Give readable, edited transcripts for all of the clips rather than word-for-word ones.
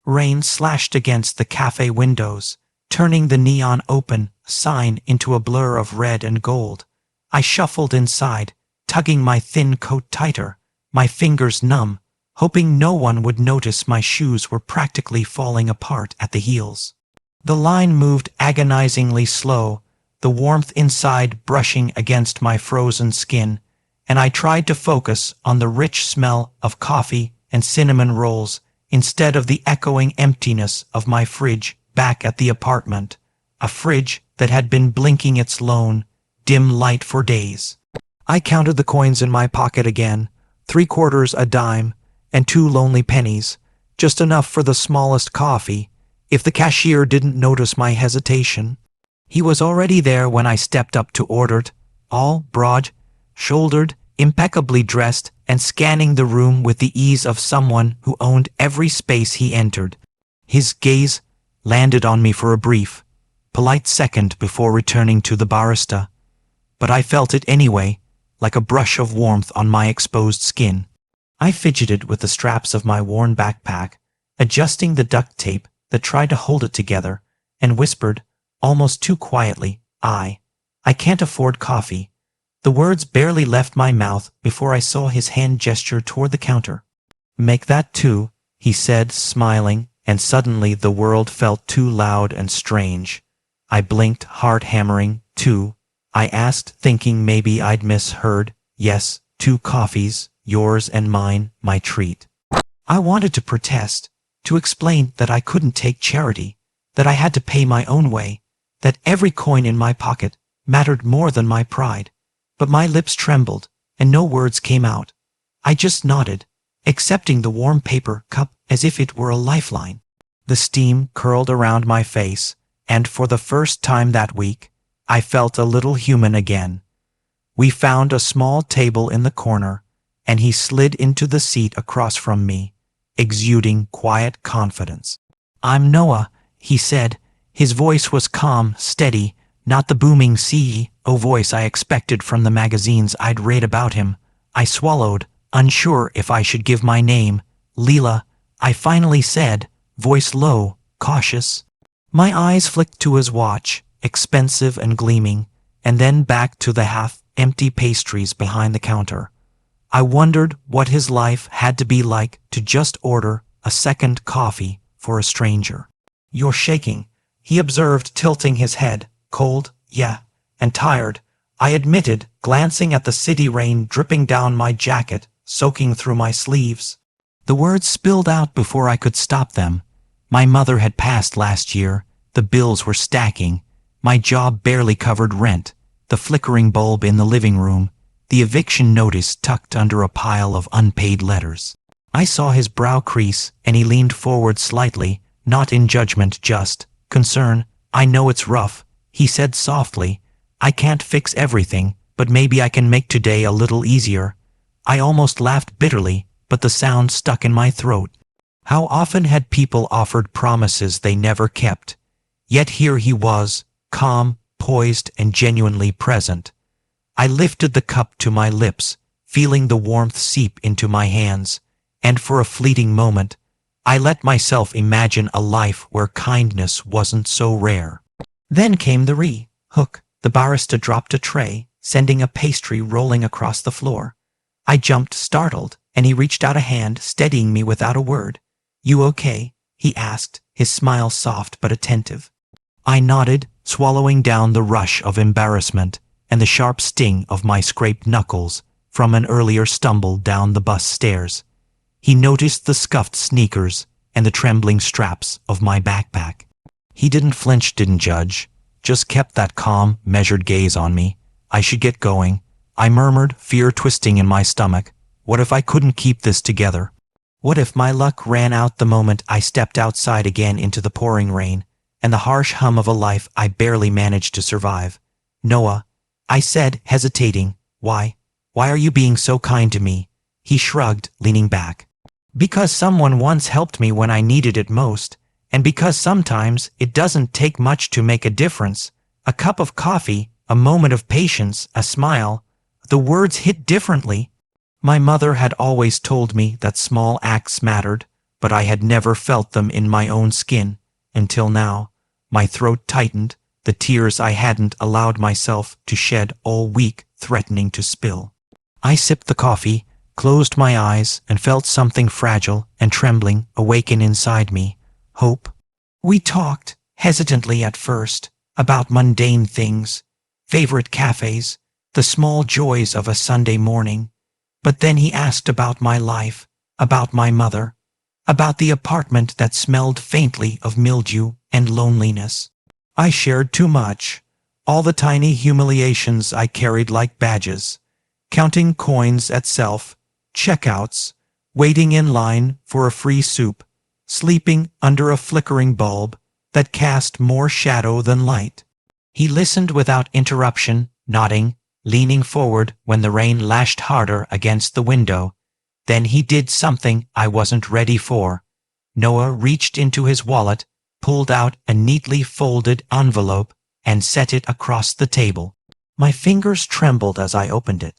Rain slashed against the cafe windows, turning the neon open sign into a blur of red and gold. I shuffled inside, tugging my thin coat tighter, my fingers numb, hoping no one would notice my shoes were practically falling apart at the heels. The line moved agonizingly slow, the warmth inside brushing against my frozen skin, and I tried to focus on the rich smell of coffee and cinnamon rolls instead of the echoing emptiness of my fridge back at the apartment, a fridge that had been blinking its lone, dim light for days. I counted the coins in my pocket again, 3/4 a dime, and 2 lonely pennies, just enough for the smallest coffee, if the cashier didn't notice my hesitation. He was already there when I stepped up to order it, all broad-shouldered, impeccably dressed, and scanning the room with the ease of someone who owned every space he entered. His gaze landed on me for a brief, polite second before returning to the barista, but I felt it anyway, like a brush of warmth on my exposed skin. I fidgeted with the straps of my worn backpack, adjusting the duct tape that tried to hold it together, and whispered, almost too quietly, I can't afford coffee. The words barely left my mouth before I saw his hand gesture toward the counter. Make that 2, he said, smiling, and suddenly the world felt too loud and strange. I blinked, heart hammering. 2, I asked, thinking maybe I'd misheard. Yes, 2 coffees, yours and mine, my treat. I wanted to protest, to explain that I couldn't take charity, that I had to pay my own way, that every coin in my pocket mattered more than my pride. But my lips trembled, and no words came out. I just nodded, accepting the warm paper cup as if it were a lifeline. The steam curled around my face, and for the first time that week, I felt a little human again. We found a small table in the corner, and he slid into the seat across from me, exuding quiet confidence. I'm Noah, he said. His voice was calm, steady, not the booming CEO voice I expected from the magazines I'd read about him. I swallowed, unsure if I should give my name. Lila, I finally said, voice low, cautious. My eyes flicked to his watch, expensive and gleaming, and then back to the half-empty pastries behind the counter. I wondered what his life had to be like to just order a second coffee for a stranger. You're shaking, he observed, tilting his head. Cold, yeah, and tired, I admitted, glancing at the city rain dripping down my jacket, soaking through my sleeves. The words spilled out before I could stop them. My mother had passed last year, the bills were stacking, my job barely covered rent, the flickering bulb in the living room, the eviction notice tucked under a pile of unpaid letters. I saw his brow crease, and he leaned forward slightly, not in judgment, just concern. I know it's rough, he said softly. I can't fix everything, but maybe I can make today a little easier. I almost laughed bitterly, but the sound stuck in my throat. How often had people offered promises they never kept? Yet here he was, calm, poised, and genuinely present. I lifted the cup to my lips, feeling the warmth seep into my hands, and for a fleeting moment, I let myself imagine a life where kindness wasn't so rare. Then came the hook. The barista dropped a tray, sending a pastry rolling across the floor. I jumped, startled, and he reached out a hand, steadying me without a word. You okay? He asked, his smile soft but attentive. I nodded, swallowing down the rush of embarrassment and the sharp sting of my scraped knuckles from an earlier stumble down the bus stairs. He noticed the scuffed sneakers and the trembling straps of my backpack. He didn't flinch, didn't judge, just kept that calm, measured gaze on me. I should get going, I murmured, fear twisting in my stomach. What if I couldn't keep this together? What if my luck ran out the moment I stepped outside again into the pouring rain and the harsh hum of a life I barely managed to survive? Noah, I said, hesitating. Why are you being so kind to me? He shrugged, leaning back. Because someone once helped me when I needed it most, and because sometimes it doesn't take much to make a difference. A cup of coffee, a moment of patience, a smile. The words hit differently. My mother had always told me that small acts mattered, but I had never felt them in my own skin, until now. My throat tightened, the tears I hadn't allowed myself to shed all week threatening to spill. I sipped the coffee, closed my eyes, and felt something fragile and trembling awaken inside me. Hope. We talked, hesitantly at first, about mundane things, favorite cafés, the small joys of a Sunday morning. But then he asked about my life, about my mother, about the apartment that smelled faintly of mildew and loneliness. I shared too much, all the tiny humiliations I carried like badges, counting coins at self-checkouts, waiting in line for a free soup, sleeping under a flickering bulb that cast more shadow than light. He listened without interruption, nodding, leaning forward when the rain lashed harder against the window. Then he did something I wasn't ready for. Noah reached into his wallet, pulled out a neatly folded envelope, and set it across the table. My fingers trembled as I opened it.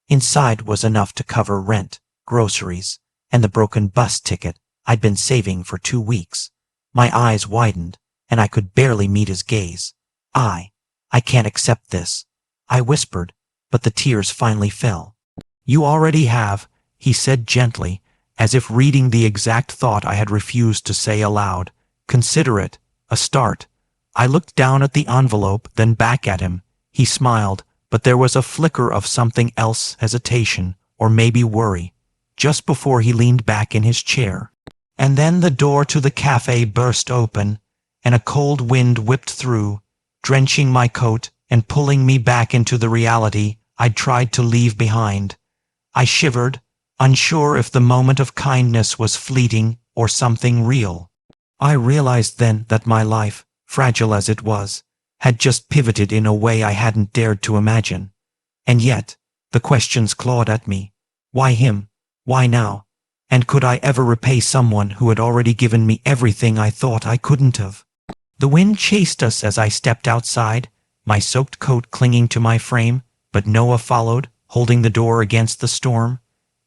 Inside was enough to cover rent, groceries, and the broken bus ticket I'd been saving for 2 weeks. My eyes widened, and I could barely meet his gaze. I can't accept this, I whispered, but the tears finally fell. You already have, he said gently, as if reading the exact thought I had refused to say aloud. Consider it a start. I looked down at the envelope, then back at him. He smiled, but there was a flicker of something else, hesitation, or maybe worry, just before he leaned back in his chair. And then the door to the cafe burst open, and a cold wind whipped through, drenching my coat and pulling me back into the reality I'd tried to leave behind. I shivered, unsure if the moment of kindness was fleeting or something real. I realized then that my life, fragile as it was, had just pivoted in a way I hadn't dared to imagine. And yet, the questions clawed at me. Why him? Why now? And could I ever repay someone who had already given me everything I thought I couldn't have? The wind chased us as I stepped outside, my soaked coat clinging to my frame, but Noah followed, holding the door against the storm.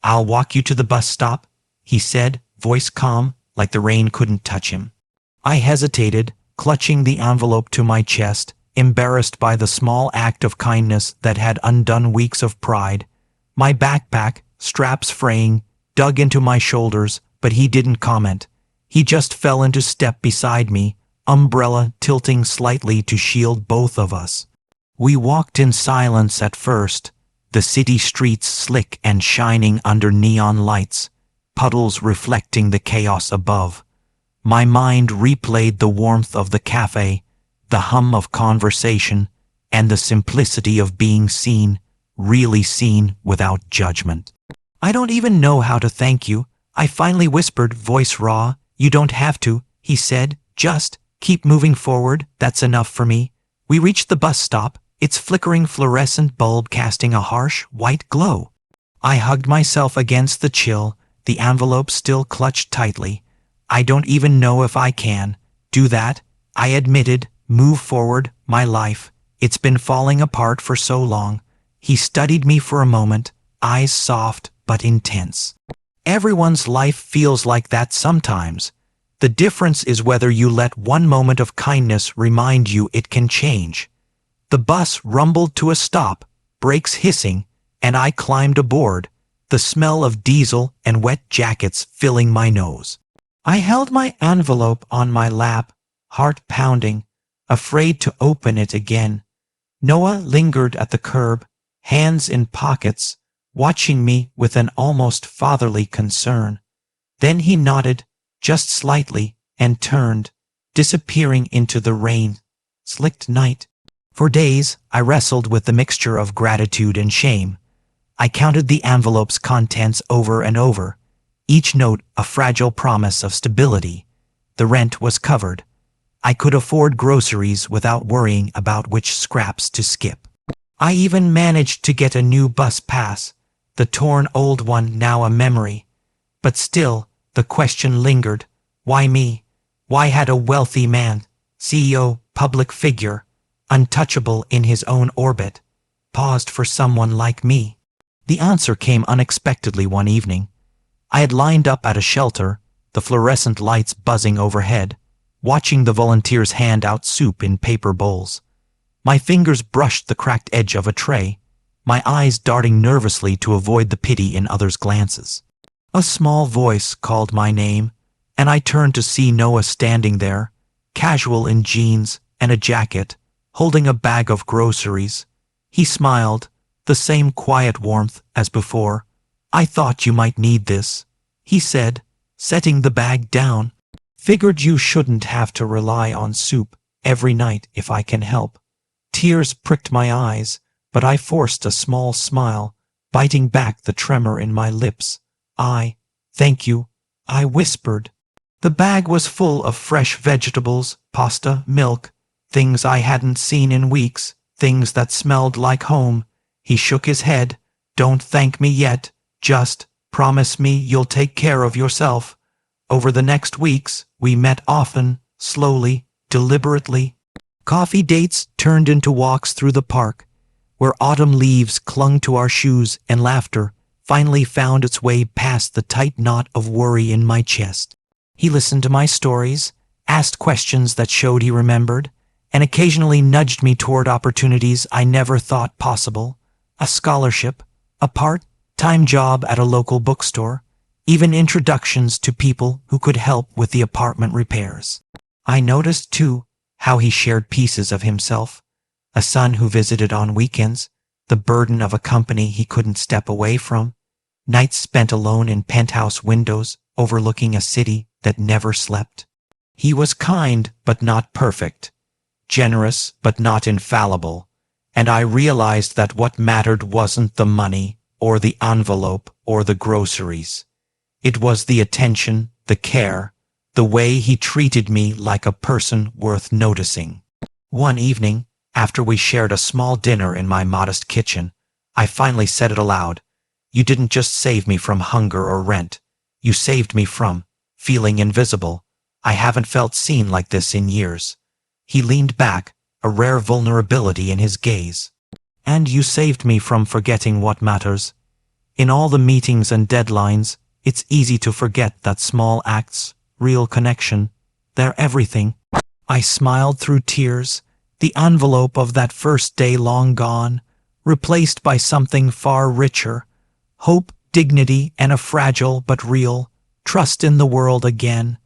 I'll walk you to the bus stop, he said, voice calm, like the rain couldn't touch him. I hesitated, clutching the envelope to my chest, embarrassed by the small act of kindness that had undone weeks of pride. My backpack, straps fraying, dug into my shoulders, but he didn't comment. He just fell into step beside me, umbrella tilting slightly to shield both of us. We walked in silence at first, the city streets slick and shining under neon lights, puddles reflecting the chaos above. My mind replayed the warmth of the cafe, the hum of conversation, and the simplicity of being seen, really seen without judgment. I don't even know how to thank you, I finally whispered, voice raw. You don't have to, he said, just keep moving forward, that's enough for me. We reached the bus stop, its flickering fluorescent bulb casting a harsh, white glow. I hugged myself against the chill, the envelope still clutched tightly. I don't even know if I can do that, I admitted, move forward, my life. It's been falling apart for so long. He studied me for a moment, eyes soft but intense. Everyone's life feels like that sometimes. The difference is whether you let one moment of kindness remind you it can change. The bus rumbled to a stop, brakes hissing, and I climbed aboard, the smell of diesel and wet jackets filling my nose. I held my envelope on my lap, heart pounding, afraid to open it again. Noah lingered at the curb, hands in pockets, watching me with an almost fatherly concern. Then he nodded, just slightly, and turned, disappearing into the rain-slicked night. For days, I wrestled with the mixture of gratitude and shame. I counted the envelope's contents over and over, each note a fragile promise of stability. The rent was covered. I could afford groceries without worrying about which scraps to skip. I even managed to get a new bus pass, the torn old one now a memory. But still, the question lingered. Why me? Why had a wealthy man, CEO, public figure, untouchable in his own orbit, paused for someone like me? The answer came unexpectedly one evening. I had lined up at a shelter, the fluorescent lights buzzing overhead, watching the volunteers hand out soup in paper bowls. My fingers brushed the cracked edge of a tray, my eyes darting nervously to avoid the pity in others' glances. A small voice called my name, and I turned to see Noah standing there, casual in jeans and a jacket, holding a bag of groceries. He smiled, the same quiet warmth as before. "I thought you might need this," he said, setting the bag down. "Figured you shouldn't have to rely on soup every night if I can help." Tears pricked my eyes, but I forced a small smile, biting back the tremor in my lips. "Thank you," I whispered. The bag was full of fresh vegetables, pasta, milk, things I hadn't seen in weeks, things that smelled like home. He shook his head. "Don't thank me yet, just promise me you'll take care of yourself." Over the next weeks, we met often, slowly, deliberately. Coffee dates turned into walks through the park, where autumn leaves clung to our shoes and laughter finally found its way past the tight knot of worry in my chest. He listened to my stories, asked questions that showed he remembered, and occasionally nudged me toward opportunities I never thought possible. A scholarship, a part-time job at a local bookstore, even introductions to people who could help with the apartment repairs. I noticed, too, how he shared pieces of himself. A son who visited on weekends, the burden of a company he couldn't step away from, nights spent alone in penthouse windows overlooking a city that never slept. He was kind but not perfect, generous but not infallible, and I realized that what mattered wasn't the money or the envelope or the groceries. It was the attention, the care, the way he treated me like a person worth noticing. One evening, after we shared a small dinner in my modest kitchen, I finally said it aloud. "You didn't just save me from hunger or rent. You saved me from feeling invisible. I haven't felt seen like this in years." He leaned back, a rare vulnerability in his gaze. "And you saved me from forgetting what matters. In all the meetings and deadlines, it's easy to forget that small acts, real connection, they're everything." I smiled through tears, the envelope of that first day long gone, replaced by something far richer. Hope, dignity, and a fragile but real trust in the world again.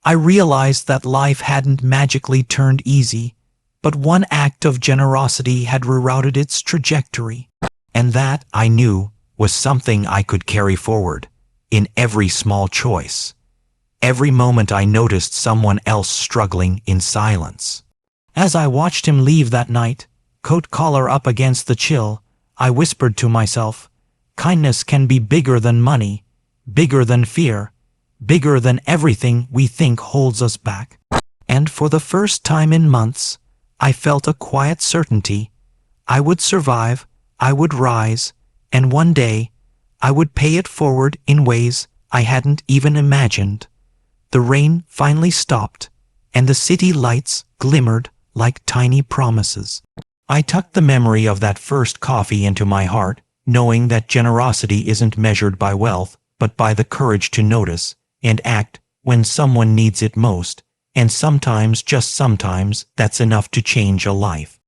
I realized that life hadn't magically turned easy, but one act of generosity had rerouted its trajectory. And that, I knew, was something I could carry forward, in every small choice. Every moment I noticed someone else struggling in silence. As I watched him leave that night, coat collar up against the chill, I whispered to myself, kindness can be bigger than money, bigger than fear, bigger than everything we think holds us back. And for the first time in months, I felt a quiet certainty. I would survive, I would rise, and one day, I would pay it forward in ways I hadn't even imagined. The rain finally stopped, and the city lights glimmered like tiny promises. I tucked the memory of that first coffee into my heart, knowing that generosity isn't measured by wealth, but by the courage to notice and act when someone needs it most, and sometimes, just sometimes, that's enough to change a life.